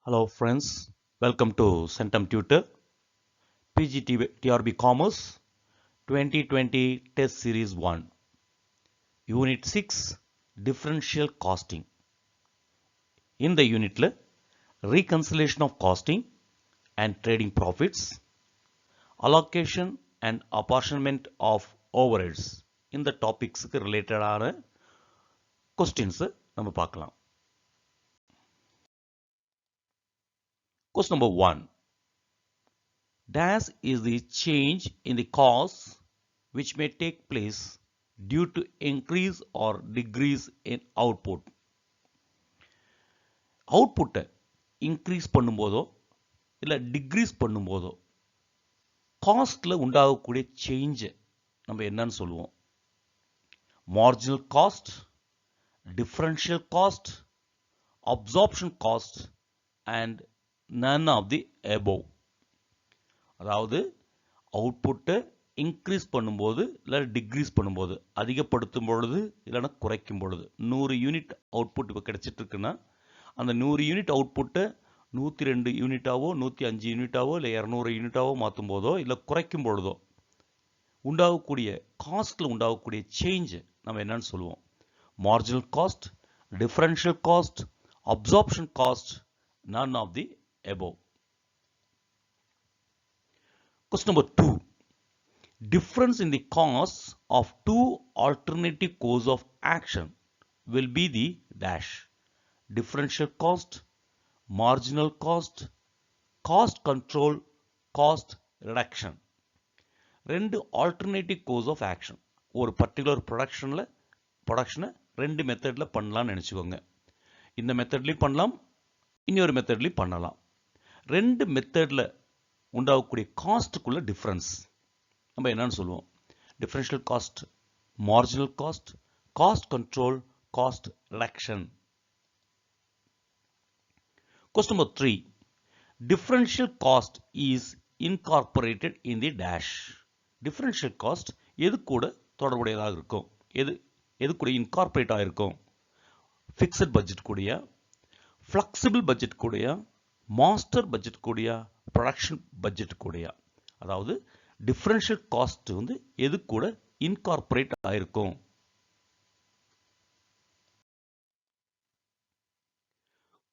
Hello friends, welcome to Centum Tutor, PGTRB Commerce 2020 Test Series 1, Unit 6, Differential Costing. In the unit, reconciliation of costing and trading profits, allocation and apportionment of overheads. இந்த டாபிக்ஸ்க்கு ரிலேட்டடான questions நம்ம பார்க்கலாம். Question number 1. Dash is the change in the cost which may take place due to increase or decrease in output. Output increase பண்ணும்போதோ இல்ல decrease பண்ணும்போதோ காஸ்ட்ல உண்டாகக்கூடிய change நம்ம என்னன்னு சொல்லுவோம்? Marginal cost, differential cost, absorption cost and none of the above. அதாவது அவுட்புட்டை increase பண்ணும்போது இல்லை degrees பண்ணும்போது, அதிகப்படுத்தும் பொழுது இல்லைன்னா குறைக்கும் பொழுது, 100 யூனிட் அவுட்புட் இப்போ கிடைச்சிட்டு இருக்குன்னா அந்த 100 யூனிட் அவுட்புட்டை 102 யூனிட்டாவோ 105 யூனிட்டாவோ இல்லை 200 யூனிட்டாவோ மாற்றும் போதோ இல்லை குறைக்கும் பொழுதோ உண்டாகக்கூடிய காஸ்ட்டில் உண்டாகக்கூடிய சேஞ்ச் நம்ம என்னன்னு சொல்லுவோம்? Marginal cost, differential cost, absorption cost, none of the above. Question number 2. Difference in the costs of two alternative course of action will be the dash. Differential cost, marginal cost, cost control, cost reduction. ரெண்டு alternative course of action. ஒரு particular ப்ரொடக்ஷனை ரெண்டு மெத்தடில் பண்ணலாம்னு நினச்சிக்கோங்க. இந்த மெத்தட்லையும் பண்ணலாம், இன்னொரு மெத்தட்லையும் பண்ணலாம். ரெண்டு மெத்தடில் உண்டாகக்கூடிய காஸ்ட்டுக்குள்ள டிஃப்ரென்ஸ் நம்ம என்னன்னு சொல்லுவோம்? Differential cost, marginal cost, cost control, cost reduction. Question number 3. Differential cost is incorporated in the dash. Differential cost எது கூட தொடர்புடையதாக இருக்கும்? எது கூட இன்கார்பரேட் ஆகிருக்கும்? ஃபிக்ஸட் பட்ஜெட் கூடயா, ஃப்ளெக்சிபிள் பட்ஜெட் கூடயா, மாஸ்டர் பட்ஜெட் கூடயா, ப்ரொடக்ஷன் பட்ஜெட் கூடயா? அதாவது டிஃபரன்ஷியல் காஸ்ட் வந்து எது கூட இன்கார்பரேட் ஆயிருக்கும்?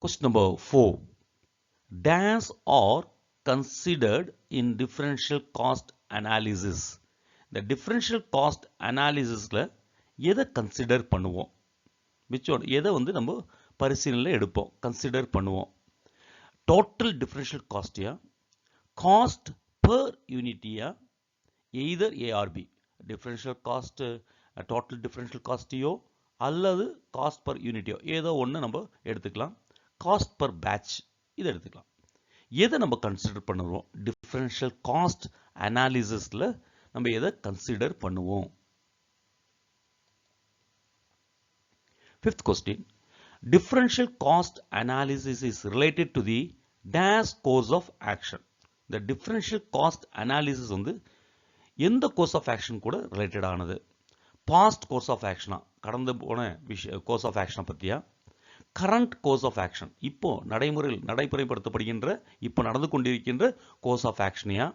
Question number 4. Dash are considered in differential cost analysis. இந்த differential cost analysisல எதை கன்சிடர் பண்ணுவோம்? எதை வந்து நம்ம பரிசீலனையில் எடுப்போம், கன்சிடர் பண்ணுவோம்? டோட்டல் டிஃபரன்ஷியல் காஸ்டியா, காஸ்ட் பர் யூனிட்டியா, either ARP differential cost total differential காஸ்டியோ அல்லது காஸ்ட் பர் யூனிட்டியோ ஏதோ ஒன்று நம்ம எடுத்துக்கலாம். காஸ்ட் பர் பேட்ச் இதை எடுத்துக்கலாம். எதை நம்ம கன்சிடர் பண்ணுவோம்? டிஃபரன்ஷியல் காஸ்ட் அனாலிசிஸில் நம்ம எதை கன்சிடர் பண்ணுவோம்? 5th question. Differential cost analysis is related to the dash course of action. The differential cost analysis வந்து எந்த course of action கூட related ஆனது? past course of action, கடந்து போன course of action பத்தியா, current course of action, இப்போ நடைமுறைப்படுத்தப்படுகின்ற இப்போ நடந்து கொண்டிருக்கின்ற course of actionயா,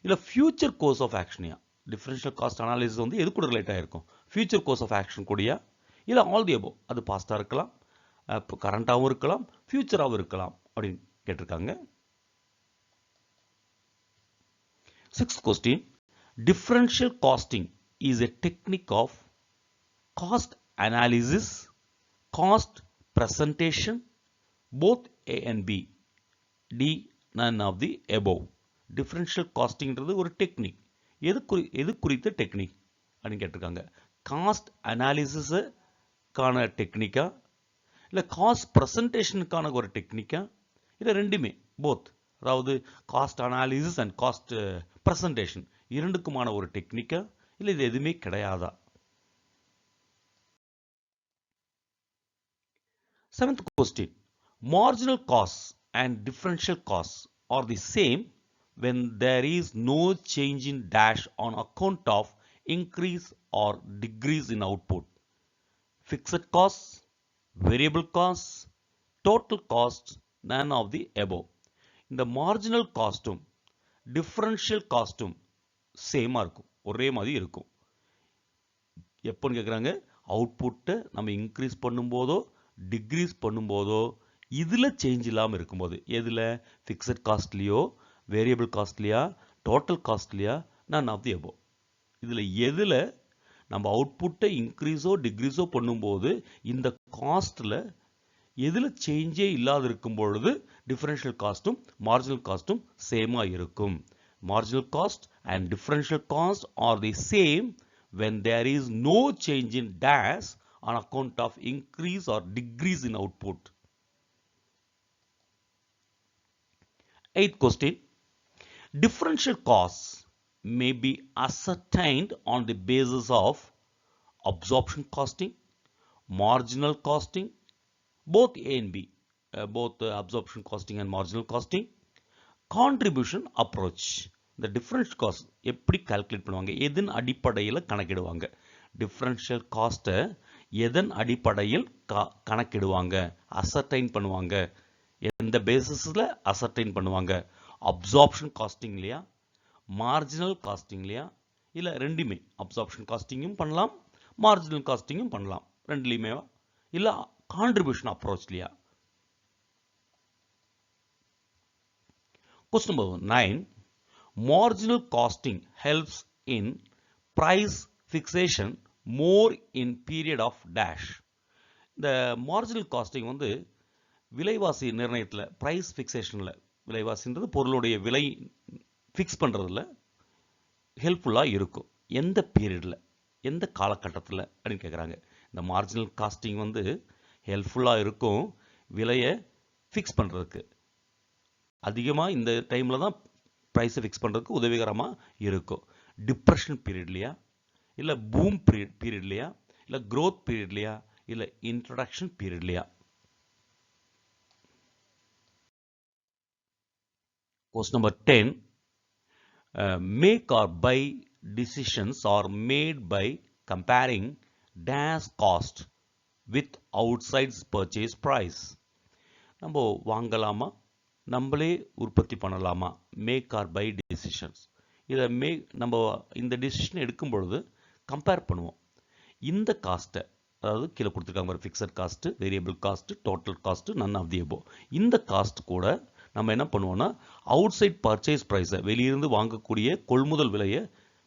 இல்ல future course of actionயா? differential cost analysis வந்து எது கூட ரிலேட் ஆயிருக்கும்? future course of action கூடயா, இல்ல ஆல் தி அபோவ்? அது பாஸ்டா இருக்கலாம், கரண்டாகவும் இருக்கலாம், ஃபியூச்சராகவும் இருக்கலாம் அப்படின்னு கேட்டிருக்காங்க. 6th question. Differential costing is a technique of cost analysis, cost presentation, both A and B. D, none of the above. Differential costingன்றது ஒரு டெக்னிக். எது குறித்த டெக்னிக் அப்படின்னு கேட்டிருக்காங்க. காஸ்ட் அனாலிசிஸை கான டெக்னிக்கா, இல்லை காஸ்ட் ப்ரெசன்டேஷனுக்கான ஒரு டெக்னிக்கா, இல்லை ரெண்டுமே போத், அதாவது cost analysis and cost presentation இரண்டுக்குமான ஒரு டெக்னிக்கா, இல்லை இது எதுவுமே கிடையாதா? 7th question. Marginal costs and differential costs are the same when there is no change in dash on account of increase or decrease in output. Fixed costs, variable costs, total costs, none of the above. இந்த marginal costum differential costum சேமா இருக்கும், ஒரே மாதிரி இருக்கும். எப்போன்னு கேட்குறாங்க, அவுட்புட்டை நம்ம இன்க்ரீஸ் பண்ணும்போதோ டிக்ரீஸ் பண்ணும்போதோ இதில் சேஞ்ச் இல்லாமல் இருக்கும்போது, எதில், ஃபிக்ஸட் காஸ்ட்லியோ வேரியபிள் காஸ்ட்லியா டோட்டல் காஸ்ட்லியா none of the above. இதில் எதில் நம்ம அவுட்புட்டை இன்க்ரீஸோ டிக்ரீஸோ பண்ணும்போது இந்த காஸ்ட்டில் எதில் சேஞ்சே இல்லாத இருக்கும் பொழுது டிஃபரன்ஷியல் காஸ்ட்டும் மார்ஜினல் காஸ்ட்டும் சேமாக இருக்கும். Marginal cost and differential cost are the same when there is no change in dash on account of increase or decrease in output. Eighth question. Differential costs may be ascertained on the basis of absorption costing, marginal costing, both A and B, both absorption costing and marginal costing, contribution approach. இந்த differential cost எப்படி calculate பண்ணுவாங்க, எதன் அடிப்படையில் கணக்கிடுவாங்க, differential காஸ்ட்டை எதன் அடிப்படையில் கணக்கிடுவாங்க, அசர்டைன் பண்ணுவாங்க, எந்த பேசிஸில் அசர்டைன் பண்ணுவாங்க, அப்சார்ப்ஷன் காஸ்டிங் இல்லையா, மார்ஜினல் காஸ்டிங் இல்லையா, இல்லை ரெண்டுமே, அப்சார்ப்ஷன் காஸ்டிங்கும் பண்ணலாம் மார்ஜினல் காஸ்டிங்கும் பண்ணலாம், ரெண்டுலேயுமே, இல்லை கான்ட்ரிபியூஷன் அப்ரோச் இல்லையா. Question number 9. Marginal costing helps in price fixation more in period of dash. இந்த marginal costing வந்து விலைவாசி நிர்ணயத்தில், price fixationல, விலைவாசின்றது பொருளுடைய விலை ஃபிக்ஸ் பண்ணுறதுல ஹெல்ப்ஃபுல்லாக இருக்கும். எந்த பீரியடில், எந்த காலகட்டத்தில் அப்படின்னு கேட்குறாங்க. இந்த மார்ஜினல் காஸ்டிங் வந்து ஹெல்ப்ஃபுல்லாக இருக்கும் விலையை ஃபிக்ஸ் பண்ணுறதுக்கு. அதிகமாக இந்த டைமில் தான் ப்ரைஸை ஃபிக்ஸ் பண்ணுறதுக்கு உதவிகரமாக இருக்கும். டிப்ரெஷன் பீரியட்லையா, இல்லை பூம் பீரியட்லையா, இல்லை க்ரோத் பீரியட்லையா, இல்லை introduction பீரியட்லையா. Question number 10. Make or buy decisions are made by comparing dash cost with outside purchase price. நம்ம வாங்கலாமா, நம்மளே உற்பத்தி பண்ணலாமா, மேக் ஆர் பை டிசிஷன்ஸ். இதை நம்ம இந்த டிசிஷன் எடுக்கும் பொழுது கம்பேர் பண்ணுவோம். இந்த காஸ்ட்டை, அதாவது கீழே கொடுத்துருக்காங்க fixed cost, variable cost, total cost, none of the above. இந்த காஸ்ட் கூட நம்ம என்ன பண்ணுவோம்னா அவுட் சைட் பர்ச்சேஸ் ப்ரைஸை, வெளியிருந்து வாங்கக்கூடிய கொள்முதல் விலையை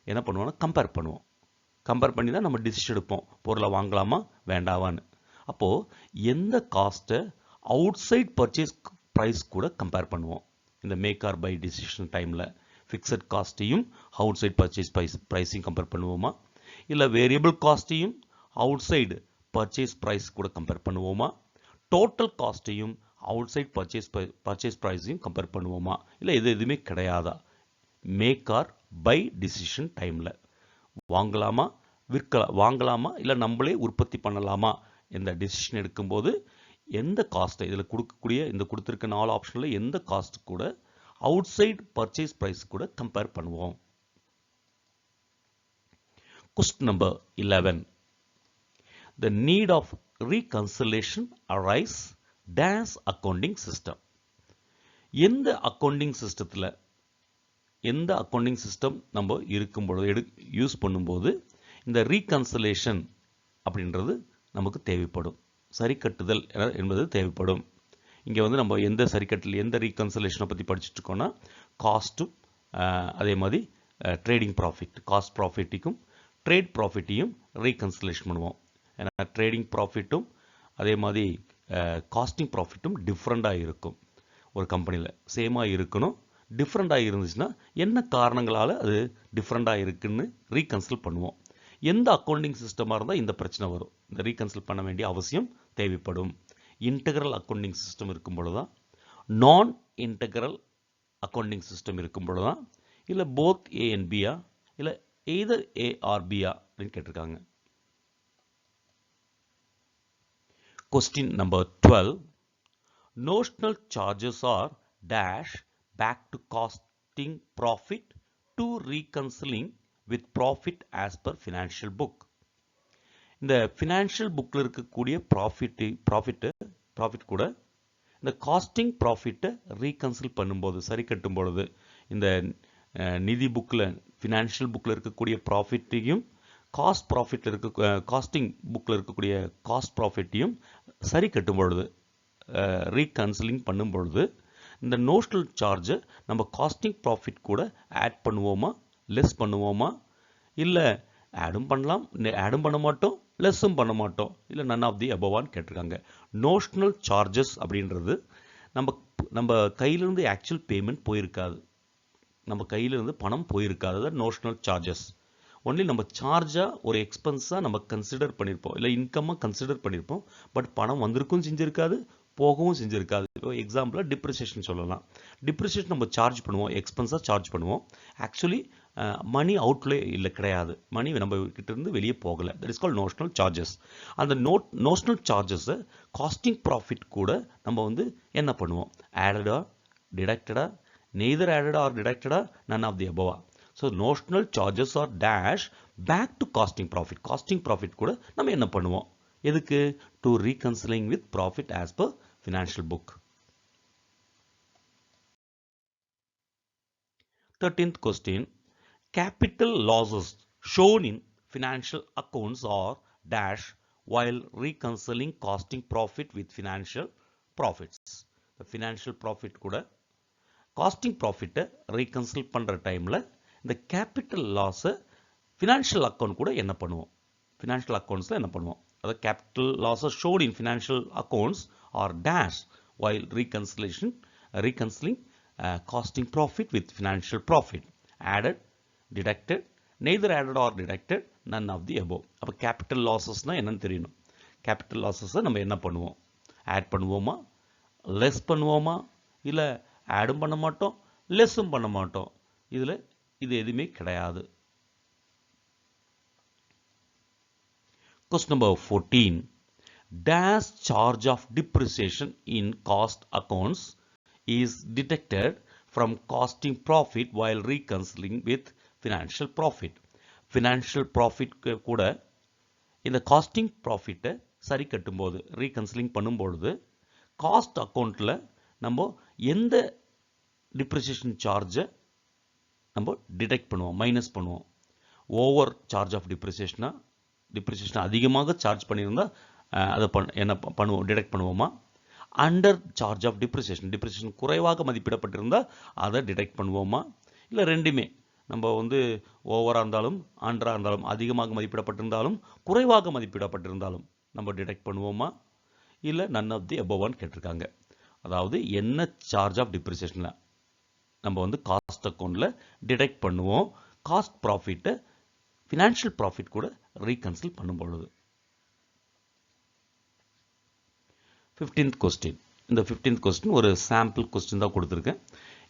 என்ன பண்ணுவோம்னா கம்பேர் பண்ணுவோம். கம்பேர் பண்ணி தான் நம்ம டிசிஷன் எடுப்போம், பொருளை வாங்கலாமா வேண்டாவான்னு. அப்போது எந்த காஸ்ட்டை அவுட் சைட் பர்ச்சேஸ் ப்ரைஸ் கூட கம்பேர் பண்ணுவோம். இந்த மேக் ஆர் பை டிசிஷன் டைமில் ஃபிக்ஸட் காஸ்ட்டையும் அவுட் சைட் பர்ச்சேஸ் ப்ரைஸையும் கம்பேர் பண்ணுவோமா, இல்லை வேரியபிள் காஸ்ட்டையும் அவுட் சைடு பர்ச்சேஸ் ப்ரைஸ் கூட கம்பேர் பண்ணுவோமா, டோட்டல் காஸ்ட்டையும் அவுட் சைட் பர்ச்சேஸ் ப்ரைஸையும் கம்பேர் பண்ணுவோமா, இல்லை எதுவுமே கிடையாதா. மேக் ஆர் பை டிசிஷன் டைமில் வாங்கலாமா வாங்கலாமா இல்லை நம்மளே உற்பத்தி பண்ணலாமா இந்த டிசிஷன் எடுக்கும்போது எந்த காஸ்ட்டை, இதில் கொடுக்கக்கூடிய இந்த கொடுத்துருக்க 4 ஆப்ஷனில் எந்த காஸ்ட் கூட அவுட் சைட் பர்ச்சேஸ் ப்ரைஸ் கூட கம்பேர் பண்ணுவோம். Question number 11. The need of reconciliation arise dash accounting system. எந்த அக்கௌண்டிங் சிஸ்டத்தில், எந்த அக்கௌண்டிங் சிஸ்டம் நம்ம இருக்கும்பொழுது யூஸ் பண்ணும்போது இந்த ரீகன்சிலேஷன் அப்படின்றது நமக்கு தேவைப்படும், சரி கட்டுதல் என்பது தேவைப்படும். இங்கே வந்து நம்ம எந்த சரிக்கட்டில் எந்த ரீகன்சிலேஷனை பற்றி படிச்சுட்டு இருக்கோம்னா காஸ்ட்டும் அதே மாதிரி ட்ரேடிங் ப்ராஃபிட், காஸ்ட் ப்ராஃபிட்டுக்கும் ட்ரேட் ப்ராஃபிட்டையும் ரீகன்சிலேஷன் பண்ணுவோம். ஏன்னா ட்ரேடிங் ப்ராஃபிட்டும் அதே மாதிரி காஸ்டிங் ப்ராஃபிட்டும் டிஃப்ரெண்ட்டாக இருக்கும். ஒரு கம்பெனியில் சேமாக இருக்கணும், டிஃப்ரெண்ட்டாக இருந்துச்சுன்னா என்ன காரணங்களால் அது டிஃப்ரெண்ட்டாக இருக்குன்னு ரீகன்சில் பண்ணுவோம். எந்த அக்கௌண்டிங் சிஸ்டமாக இருந்தால் இந்த பிரச்சனை வரும், இந்த ரீகன்சில் பண்ண வேண்டிய அவசியம் தேவைப்படும். இன்டெக்ரல் அக்கௌண்டிங் சிஸ்டம் இருக்கும் பொழுது தான், நான் இன்டெக்ரல் அக்கௌண்டிங் சிஸ்டம் இருக்கும் பொழுது தான், இல்லை போத் ஏ அண்ட் பியா, இல்லை எய்தர் ஏ ஆர் பியா அப்படின்னு கேட்டிருக்காங்க. Question number 12. Notional charges are dash back to costing profit to reconciling with profit as per financial book. இந்த ஃபினான்ஷியல் புக்கில் இருக்கக்கூடிய ப்ராஃபிட் கூட இந்த காஸ்டிங் ப்ராஃபிட்டை ரீகன்சில் பண்ணும்போது, சரி கட்டும் பொழுது, இந்த நிதி புக்கில், ஃபினான்ஷியல் புக்கில் இருக்கக்கூடிய ப்ராஃபிட்டையும் காஸ்டிங் புக்கில் இருக்கக்கூடிய காஸ்ட் ப்ராஃபிட்டையும் சரி கட்டும் பொழுது, ரீகன்சிலிங் பண்ணும் பொழுது, இந்த நோஷனல் சார்ஜை நம்ம காஸ்டிங் ப்ராஃபிட் கூட ஆட் பண்ணுவோமா, லெஸ் பண்ணுவோமா, இல்லை ஆடும் பண்ணலாம், ஆடும் பண்ண மாட்டோம், லெஸ்ஸும் பண்ண மாட்டோம், இல்லை நன் ஆஃப் தி அபவான்னு கேட்டிருக்காங்க. நோஷனல் சார்ஜஸ் அப்படின்றது நம்ம கையிலிருந்து ஆக்சுவல் பேமெண்ட் போயிருக்காது, நம்ம கையிலிருந்து பணம் போயிருக்காது. அது நோஷனல் சார்ஜஸ். ஒன்லி நம்ம சார்ஜாக ஒரு எக்ஸ்பென்ஸாக நம்ம கன்சிடர் பண்ணியிருப்போம், இல்லை இன்கம்மாக கன்சிடர் பண்ணியிருப்போம். பட் பணம் வந்திருக்கும் செஞ்சுருக்காது, போகவும் செஞ்சுருக்காது. இப்போ எக்ஸாம்பிளாக டிப்ரிசியேஷன் சொல்லலாம். டிப்ரிசியேஷன் நம்ம சார்ஜ் பண்ணுவோம், எக்ஸ்பென்ஸாக சார்ஜ் பண்ணுவோம். ஆக்சுவலி மணி அவுட்லே இல்லை, கிடையாது, மணி நம்ம கிட்ட இருந்து வெளியே போகலை. That is called notional charges. அந்த நோஷனல் சார்ஜஸை காஸ்டிங் ப்ராஃபிட் கூட நம்ம வந்து என்ன பண்ணுவோம், ஆடடா, டிடக்டடா, neither added or deducted, none of the above. So notional charges are dash back to costing profit. Costing profit கூட நம்ம என்ன பண்ணுவோம், எதுக்கு, to reconciling with profit as per financial book. 13th question, capital losses shown in financial accounts are dash while reconciling costing profit with financial profits. The financial profit கூட costing ப்ராஃபிட்டை ரீகன்சில் பண்ணுற டைமில் இந்த கேபிட்டல் லாஸை ஃபினான்ஷியல் அக்கௌண்ட் கூட என்ன பண்ணுவோம், financial அக்கௌண்ட்ஸில் என்ன பண்ணுவோம். அதாவது கேபிட்டல் லாஸை shown in financial accounts or dash while reconciling costing profit with financial profit, added, deducted, neither added or deducted, none of the above. அப்போ கேபிட்டல் லாஸஸ்னால் என்னன்னு தெரியணும். கேபிட்டல் லாஸஸை நம்ம என்ன பண்ணுவோம், ஆட் பண்ணுவோமா, லெஸ் பண்ணுவோமா, இல்லை ஆடும் பண்ண மாட்டோம், லெஸ்ஸும் பண்ண மாட்டோம். இதில் இது எதுவுமே கிடையாது. Question number 14. Dash charge of depreciation in cost accounts is deducted from costing profit while reconciling with financial profit. Financial profit கூட இந்த காஸ்டிங் ப்ராஃபிட்டை சரி கட்டும்போது, ரீகன்சிலிங் பண்ணும்பொழுது, காஸ்ட் அக்கௌண்ட்டில் நம்ம எந்த டிப்ரிசியேஷன் சார்ஜை நம்ம டிடெக்ட் பண்ணுவோம், மைனஸ் பண்ணுவோம். ஓவர் சார்ஜ் ஆஃப் டிப்ரிசியேஷன் அதிகமாக சார்ஜ் பண்ணியிருந்தால் அதை என்ன பண்ணுவோம், டிடெக்ட் பண்ணுவோமா. அண்டர் சார்ஜ் ஆஃப் டிப்ரிசியேஷன் குறைவாக மதிப்பிடப்பட்டிருந்தால் அதை டிடெக்ட் பண்ணுவோமா. இல்லை ரெண்டுமே, நம்ம வந்து ஓவராக இருந்தாலும் அண்டராக இருந்தாலும், அதிகமாக மதிப்பிடப்பட்டிருந்தாலும் குறைவாக மதிப்பிடப்பட்டிருந்தாலும் நம்ம டிடெக்ட் பண்ணுவோமா, இல்லை நன் ஆஃப் தி அபோவான்னு கேட்டிருக்காங்க. அதாவது என்ன சார்ஜ் ஆஃப் டிப்ரிசியேஷனில் நம்ம வந்து காஸ்ட் அக்கௌண்ட்டில் டிடெக்ட் பண்ணுவோம், காஸ்ட் ப்ராஃபிட்டை ஃபினான்ஷியல் ப்ராஃபிட் கூட ரீகன்சில் பண்ணும் பொழுது. 15th question. இந்த 15th கொஸ்டின் ஒரு சாம்பிள் கொஸ்டின் தான் கொடுத்துருக்கேன்.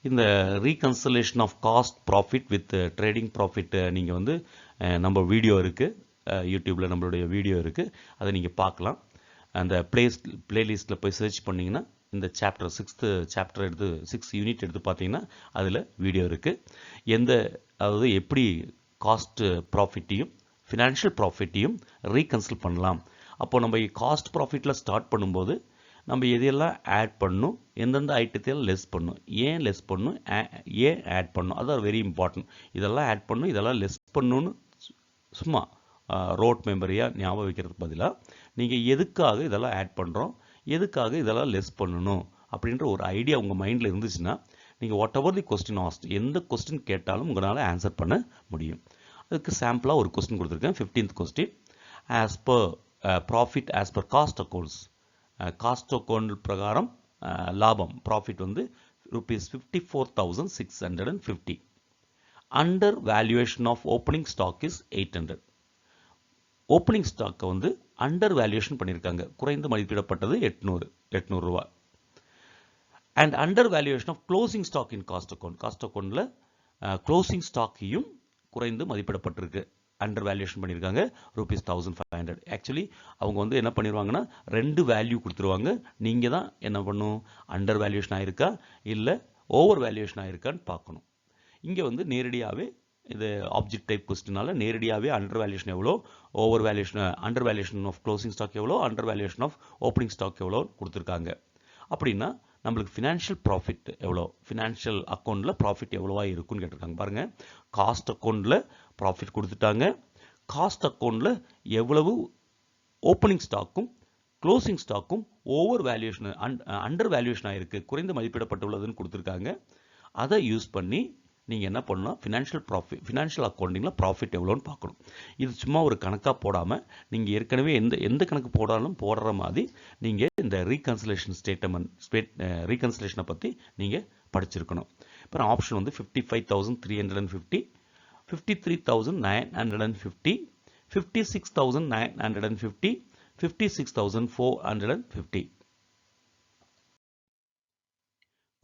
இந்த reconciliation of cost profit with trading profit நீங்கள் வந்து நம்ம வீடியோ இருக்குது, யூடியூப்பில் நம்மளுடைய வீடியோ இருக்குது, அதை நீங்கள் பார்க்கலாம். அந்த பிளேலிஸ்ட்டில் போய் சர்ச் பண்ணிங்கன்னா இந்த சாப்டர் 6th சாப்டர் எடுத்து 6 யூனிட் எடுத்து பார்த்தீங்கன்னா அதில் வீடியோ இருக்குது. அதாவது எப்படி காஸ்ட் ப்ராஃபிட்டையும் ஃபினான்ஷியல் ப்ராஃபிட்டையும் ரீகன்சில் பண்ணலாம். அப்போது நம்ம காஸ்ட் ப்ராஃபிட்டில் ஸ்டார்ட் பண்ணும்போது நம்ம எதையெல்லாம் ஆட் பண்ணணும், எந்தெந்த ஐட்டத்தையெல்லாம் லெஸ் பண்ணணும், ஏன் லெஸ் பண்ணணும், ஏன் ஆட் பண்ணணும், அதான் வெரி இம்பார்ட்டன்ட். இதெல்லாம் ஆட் பண்ணணும், இதெல்லாம் லெஸ் பண்ணணும்னு சும்மா ரோட் மெமரியாக ஞாபகம் வைக்கிறதுக்கு பதிலாக நீங்கள் எதுக்காக இதெல்லாம் ஆட் பண்ணுறோம், எதுக்காக இதெல்லாம் லெஸ் பண்ணணும் அப்படின்ற ஒரு ஐடியா உங்கள் மைண்டில் இருந்துச்சுன்னா நீங்கள் what ever the question asked, எந்த கொஸ்டின் கேட்டாலும் உங்களால் ஆன்சர் பண்ண முடியும். அதுக்கு சாம்பிளாக ஒரு கொஸ்டின் கொடுத்துருக்கேன். 15th question. As per profit as per cost accounts, cost account பிரகாரம் லாபம் ப்ராஃபிட் வந்து ₹54,650. Under valuation of opening stock is 800. Opening ஸ்டாக்கை வந்து அண்டர் வேல்யூவேஷன் பண்ணியிருக்காங்க, குறைந்து மதிப்பிடப்பட்டது 800 ரூபா. And under valuation of closing stock in cost அக்கௌண்ட்டில் க்ளோசிங் ஸ்டாக்கையும் குறைந்து மதிப்பிடப்பட்டிருக்கு, அண்டர் வேல்யூவேஷன் பண்ணியிருக்காங்க ₹1,500. ஆக்சுவலி அவங்க வந்து என்ன பண்ணிடுவாங்கன்னா 2 வேல்யூ கொடுத்துருவாங்க. நீங்கள் தான் என்ன பண்ணணும், அண்டர் வேல்யூவேஷன் ஆயிருக்கா இல்லை ஓவர் வேல்யூவேஷன் ஆயிருக்கான்னு பார்க்கணும். இங்கே வந்து நேரடியாகவே இது ஆப்ஜெக்ட் டைப் கொஸ்டினால நேரடியாகவே அண்டர் வேல்யூஷன் எவ்வளோ, over valuation, under valuation of closing stock எவ்வளோ, under valuation of opening stock எவ்வளோ கொடுத்துருக்காங்க. அப்படின்னா நம்மளுக்கு ஃபினான்ஷியல் ப்ராஃபிட் எவ்வளோ, ஃபினான்ஷியல் அக்கௌண்ட்டில் ப்ராஃபிட் எவ்வளோவா இருக்குன்னு கேட்டிருக்காங்க பாருங்கள். காஸ்ட் அக்கௌண்ட்டில் ப்ராஃபிட் கொடுத்துட்டாங்க. காஸ்ட் அக்கௌண்ட்டில் எவ்வளவு ஓப்பனிங் ஸ்டாக்கும் க்ளோசிங் ஸ்டாக்கும் ஓவர் வேல்யூஷன் அண்டர் வேல்யூஷன் ஆகிருக்கு, குறைந்த மதிப்பிடப்பட்டுள்ளதுன்னு கொடுத்துருக்காங்க. அதை யூஸ் பண்ணி நீங்கள் என்ன பண்ணணும், ஃபினான்ஷியல் அக்கௌண்டிங்கில் ப்ராஃபிட் எவ்வளோன்னு பார்க்கணும். இது சும்மா ஒரு கணக்காக போடாமல் நீங்கள் ஏற்கனவே எந்த கணக்கு போடாலும் போடுற மாதிரி நீங்கள் இந்த ரீகன்சிலேஷனை பற்றி நீங்கள் படிச்சிருக்கணும். இப்போ ஆப்ஷன் வந்து 55,350, 53,950, 56,950, 56,450.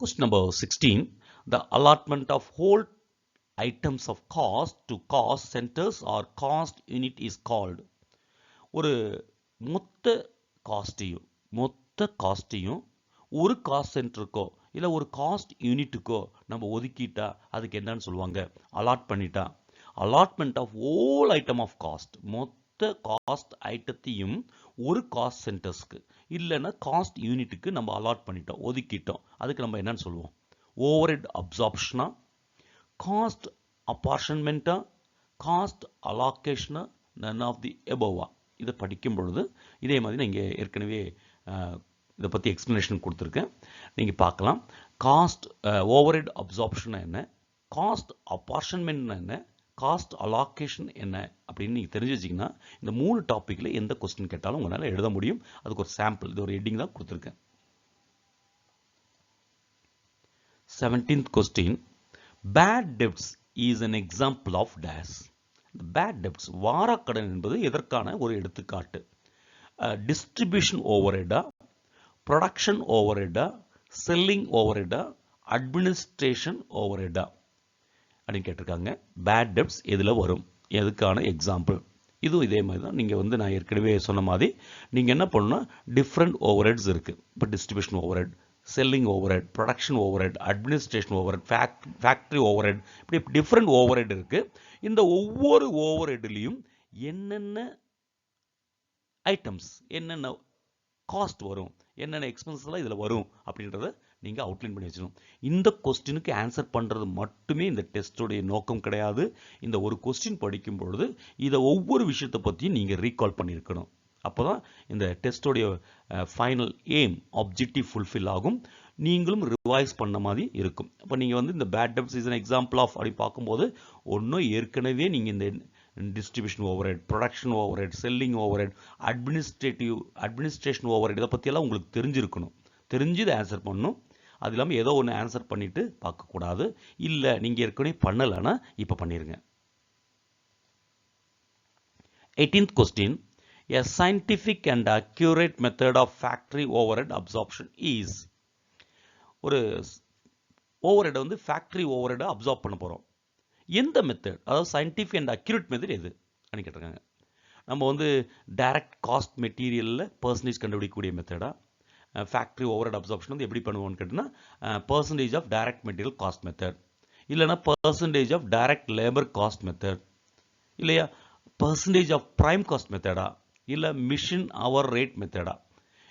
Question number 16. The allotment of whole items of cost to cost centers or cost unit is called. ஒரு மொத்த காஸ்டையும் ஒரு காஸ்ட் சென்டருக்கோ இல்லை ஒரு காஸ்ட் யூனிட்டுக்கோ நம்ம ஒதுக்கிட்டா அதுக்கு என்னன்னு சொல்லுவாங்க, அலாட் பண்ணிட்டா. Allotment of whole item of cost, மொத்த காஸ்ட் ஐட்டத்தையும் ஒரு காஸ்ட் சென்டர்ஸ்க்கு இல்லைன்னா காஸ்ட் யூனிட்டுக்கு நம்ம அலாட் பண்ணிட்டோம், ஒதுக்கிட்டோம். அதுக்கு நம்ம என்னன்னு சொல்லுவோம், ஓவர்ஹெட் அப்சார்ப்ஷனா, காஸ்ட் அப்பார்ஷன்மெண்ட்டா, காஸ்ட் அலாகேஷனா, நன் ஆஃப் தி எபோவா. இதை படிக்கும் பொழுது இதே மாதிரி நீங்கள் ஏற்கனவே இதை பற்றி எக்ஸ்ப்ளனேஷன் கொடுத்துருக்கேன், நீங்கள் பார்க்கலாம். காஸ்ட் ஓவர்ஹெட் அப்சார்ப்ஷன் என்ன, காஸ்ட் அப்பார்ஷன்மெண்ட் என்ன, காஸ்ட் அலாகேஷன் என்ன அப்படின்னு நீங்கள் தெரிஞ்சு வச்சிங்கன்னா இந்த 3 டாப்பிக்கில் எந்த கொஸ்டின் கேட்டாலும் உங்களால் எழுத முடியும். அதுக்கு ஒரு சாம்பிள், இது ஒரு ஹெட்டிங் தான் கொடுத்துருக்கேன். 17th question. Bad debts is an example of dash. Bad debts, வாராக்கடன் என்பது எதற்கான ஒரு எடுத்துக்காட்டு. டிஸ்ட்ரிபியூஷன் ஓவர்ஹெட்டா, ப்ரொடக்ஷன் ஓவர்ஹெட்டா, செல்லிங் ஓவர்ஹெட்டா, அட்மினிஸ்ட்ரேஷன் ஓவர்ஹெட்டா அப்படின்னு கேட்டிருக்காங்க. பேட் டெப்ட்ஸ் எதில் வரும், எதுக்கான எக்ஸாம்பிள். இதுவும் இதே மாதிரி தான். நீங்கள் வந்து நான் ஏற்கனவே சொன்ன மாதிரி நீங்கள் என்ன பண்ணணும்னா டிஃப்ரெண்ட் ஓவர்ஹெட்ஸ் இருக்குது. இப்போ distribution overhead, selling overhead, production overhead, administration overhead, factory overhead, இப்படி டிஃப்ரெண்ட் ஓவர்ஹெட் இருக்குது. இந்த ஒவ்வொரு ஓவர்ஹெட்லையும் என்னென்ன ஐட்டம்ஸ், என்னென்ன காஸ்ட் வரும், என்னென்ன எக்ஸ்பென்ஸ்லாம் இதில் வரும் அப்படின்றத நீங்கள் அவுட்லைன் பண்ணி வச்சுக்கணும். இந்த கொஸ்டினுக்கு ஆன்சர் பண்ணுறது மட்டுமே இந்த டெஸ்ட்டோடைய நோக்கம் கிடையாது. இந்த ஒரு கொஸ்டின் படிக்கும் பொழுது இதை ஒவ்வொரு விஷயத்தை பற்றியும் நீங்கள் ரீகால் பண்ணியிருக்கணும். அப்போ தான் இந்த டெஸ்ட்டோடைய ஃபைனல் எய்ம் ஆப்ஜெக்டிவ் ஃபுல்ஃபில் ஆகும், நீங்களும் ரிவைஸ் பண்ண மாதிரி இருக்கும். அப்போ நீங்கள் வந்து இந்த bad debts is an example of அப்படி பார்க்கும்போது ஒன்றும் ஏற்கனவே நீங்கள் இந்த distribution overhead, production overhead, selling overhead, administration overhead இதை பற்றியெல்லாம் உங்களுக்கு தெரிஞ்சிருக்கணும். தெரிஞ்சு இதை ஆன்சர் பண்ணணும். அது இல்லாமல் ஏதோ ஒன்று ஆன்சர் பண்ணிவிட்டு பார்க்கக்கூடாது. இல்லை நீங்கள் ஏற்கனவே பண்ணலைன்னா இப்போ பண்ணிடுங்க. 18th question. A scientific and accurate method of factory overhead absorption is. ஒரு ஓவர்ஹெட் வந்து ஃபேக்ட்ரி ஓவர்ஹெட்டை அப்சார்ப் பண்ண போகிறோம். எந்த மெத்தட், அதாவது சயின்டிஃபிக் அண்ட் அக்யூரேட் மெத்தட் எது அப்படின்னு கேட்டிருக்காங்க. நம்ம வந்து டைரக்ட் காஸ்ட் மெட்டீரியலில் பர்சன்டேஜ் கண்டுபிடிக்கக்கூடிய மெத்தடா, ஃபேக்ட்ரி ஓவர்ஹெட் அப்சார்ப்ஷன் வந்து எப்படி பண்ணுவோம்னு கேட்டிங்கன்னா percentage of direct material cost method, இல்லைனா percentage of direct labour cost method, இல்லையா பர்சன்டேஜ் ஆஃப் ப்ரைம் காஸ்ட் மெத்தடா, இல்லை மிஷின் அவர் ரேட் மெத்தடா.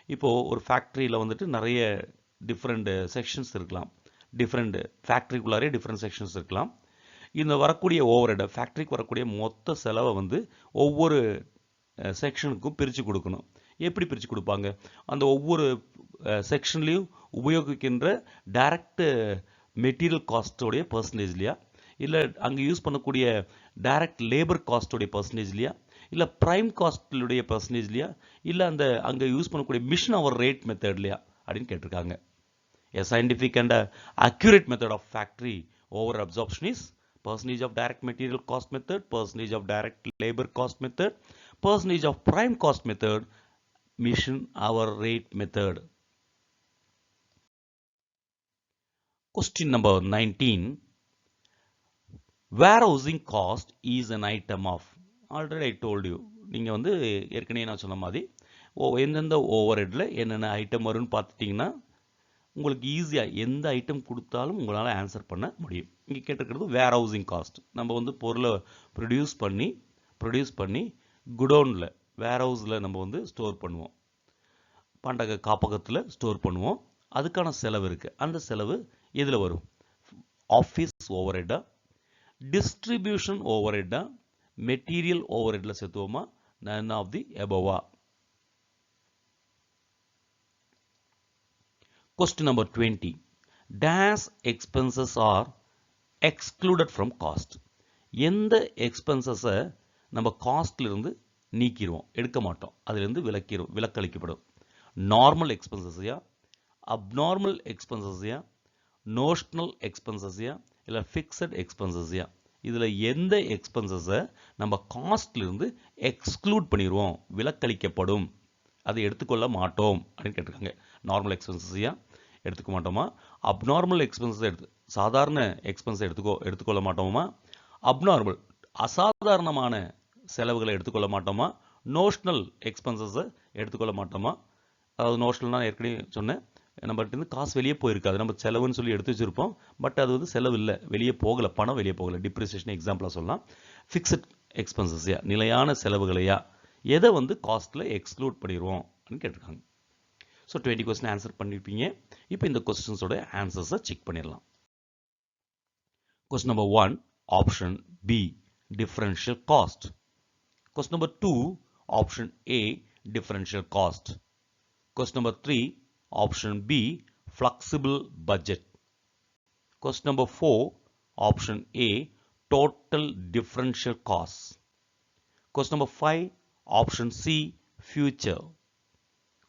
இப்போது ஒரு ஃபேக்ட்ரியில் வந்துட்டு நிறைய டிஃப்ரெண்ட் செக்ஷன்ஸ் இருக்கலாம், டிஃப்ரெண்ட் ஃபேக்ட்ரிக்குள்ளாரே டிஃப்ரெண்ட் செக்ஷன்ஸ் இருக்கலாம். இந்த வரக்கூடிய ஓவர்ஹெட், ஃபேக்ட்ரிக்கு வரக்கூடிய மொத்த செலவை வந்து ஒவ்வொரு செக்ஷனுக்கும் பிரித்து கொடுக்கணும். எப்படி பிரித்து கொடுப்பாங்க, அந்த ஒவ்வொரு செக்ஷன்லேயும் உபயோகிக்கின்ற டைரக்ட் மெட்டீரியல் காஸ்ட்டோடைய பர்சன்டேஜ்லையா, இல்லை அங்கே யூஸ் பண்ணக்கூடிய டைரக்ட் லேபர் காஸ்ட்டோடைய பர்சன்டேஜ்லையா, இல்லை ப்ரைம் காஸ்ட்டுடைய பர்சன்டேஜ்லையா, இல்லை அந்த அங்கே யூஸ் பண்ணக்கூடிய மிஷின் அவர் ரேட் மெத்தட்லையா அப்படின்னு கேட்டிருக்காங்க. A scientific and accurate method of factory over absorption is percentage of direct material cost method, percentage of direct labor cost method, percentage of prime cost method, mission hour rate method. Question number 19. Warehousing cost is an item of. Already I told you. நீங்கள் வந்து ஏற்கனவே நான் சொன்ன மாதிரி எந்தெந்த ஓவர்ஹெட்டில் என்னென்ன item வரும்னு பார்த்துட்டிங்கன்னா உங்களுக்கு ஈஸியாக எந்த ஐட்டம் கொடுத்தாலும் உங்களால் ஆன்சர் பண்ண முடியும். இங்கே கேட்டிருக்கிறது வேர் ஹவுசிங் காஸ்ட். நம்ம வந்து பொருளை ப்ரொடியூஸ் பண்ணி குடோனில், வேர் ஹவுஸில் நம்ம வந்து ஸ்டோர் பண்ணுவோம், பண்டக காப்பகத்தில் ஸ்டோர் பண்ணுவோம். அதுக்கான செலவு இருக்கு. அந்த செலவு எதுல வரும்? ஆஃபீஸ் ஓவர்ஹெட்டா, டிஸ்ட்ரிபியூஷன் ஓவர்ஹெட்டா, மெட்டீரியல் ஓவர்ஹெட்ல சேர்த்துவோமா, none of the above. Question number 20. Dash expenses are excluded from cost. எந்த expenses நம்ம காஸ்ட்ல இருந்து நீக்கிடுவோம், எடுக்க மாட்டோம், அதிலிருந்து விலக்களிக்கப்படும். நார்மல் எக்ஸ்பென்சஸ்யா, அப்நார்மல் எக்ஸ்பென்சஸ்யா, நோஷனல் எக்ஸ்பென்சஸ்யா, இல்லை ஃபிக்ஸட் எக்ஸ்பென்சஸ்யா, இதில் எந்த எக்ஸ்பென்சஸை நம்ம காஸ்ட்ல இருந்து எக்ஸ்க்ளூட் பண்ணிடுவோம், விலக்களிக்கப்படும், அதை எடுத்துக்கொள்ள மாட்டோம் அப்படின்னு கேட்டிருக்காங்க. நார்மல் எக்ஸ்பென்சஸ்யா எடுத்துக்க மாட்டோமா, அப்நார்மல் எக்ஸ்பென்சஸ் சாதாரண எக்ஸ்பென்ஸை எடுத்துக்கொள்ள மாட்டோமா, அப்நார்மல் அசாதாரணமான செலவுகளை எடுத்துக்கொள்ள மாட்டோமா, நோஷனல் எக்ஸ்பென்சஸை எடுத்துக்கொள்ள மாட்டோமா. அதாவது நோஷனல்னா ஏற்கனவே சொன்னேன், நம்மகிட்ட காசு வெளியே போயிருக்காது, நம்ம செலவுன்னு சொல்லி எடுத்து வச்சிருப்போம், பட் அது வந்து செலவு இல்லை, வெளியே போகலை, பணம் வெளியே போகலை, டிப்ரிசியேஷன் எக்ஸாம்பிளாக சொல்லலாம். ஃபிக்ஸட் எக்ஸ்பென்சஸ்யா, நிலையான செலவுகளையா, எதை வந்து காஸ்ட்டில் எக்ஸ்க்ளூட் பண்ணிடுவோம் அப்படின்னு கேட்டிருக்காங்க. ஸோ 20 கொஸ்டின் ஆன்சர் பண்ணியிருப்பீங்க. இப்போ இந்த கொஸ்டின்ஸோட ஆன்சர்ஸை செக் பண்ணிடலாம். Question number 1, option B, differential cost. Question number 2, option A, differential cost. Question number 3, option B, flexible budget. Question number 4, option A, total differential cost. Question number 5, option C, future.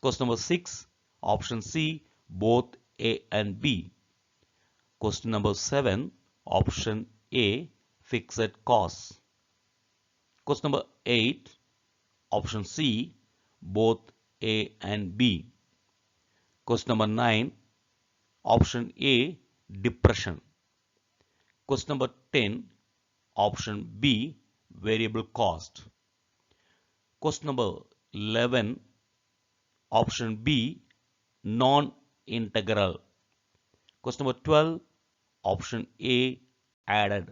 Question number 6, option C, both A and B. Question number 7, option A, fixed cost. Question number 8, option C, both A and B. Question number 9, option A, depression. Question number 10, option B, variable cost. Question number 11, option B, non-integral. Question number 12, option A, added.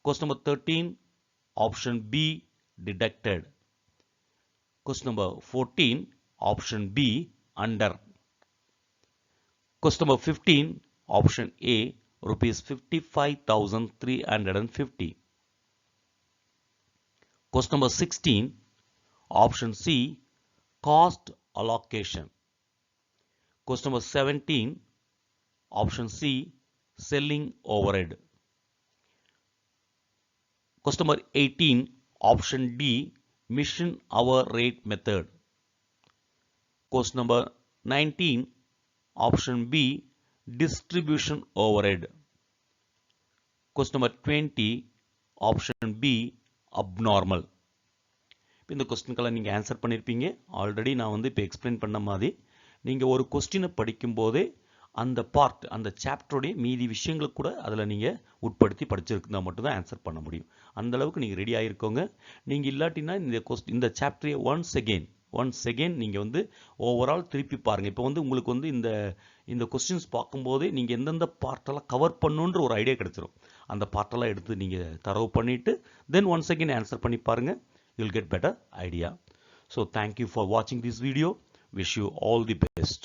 Question number 13, option B, deducted. Question number 14, option B, under. Question number 15, option A, rupees 55,350. Question number 16, option C, cost allocation. Question number 17, option C, selling overhead. Question number 18, option D, mission hour rate method. Question number 19, option B, distribution overhead. Question number 20, option B, abnormal. இந்த கொஸ்டினுக்கெல்லாம் நீங்கள் answer பண்ணியிருப்பீங்க. Already நான் வந்து இப்போ explain பண்ண மாதிரி நீங்கள் ஒரு கொஸ்டினை படிக்கும்போதே அந்த பார்ட், அந்த சாப்டருடைய மீதி விஷயங்களை கூட அதில் நீங்கள் உட்படுத்தி படிச்சிருந்தா மட்டும்தான் ஆன்சர் பண்ண முடியும். அந்தளவுக்கு நீங்கள் ரெடி ஆகிருக்கோங்க. நீங்கள் இல்லாட்டினா இந்த சாப்டரை ஒன்ஸ் அகெயின் நீங்கள் வந்து ஓவரால் திருப்பி பாருங்கள். இப்போ வந்து உங்களுக்கு வந்து இந்த கொஸ்டின்ஸ் பார்க்கும்போதே நீங்கள் எந்தெந்த பார்ட்டெல்லாம் கவர் பண்ணுன்ற ஒரு ஐடியா கிடைச்சிரும். அந்த பார்ட்டெல்லாம் எடுத்து நீங்கள் தரவு பண்ணிவிட்டு தென் ஒன்ஸ் அகெயின் ஆன்சர் பண்ணி பாருங்கள். You'll get better idea. So thank you for watching this video. Wish you all the best.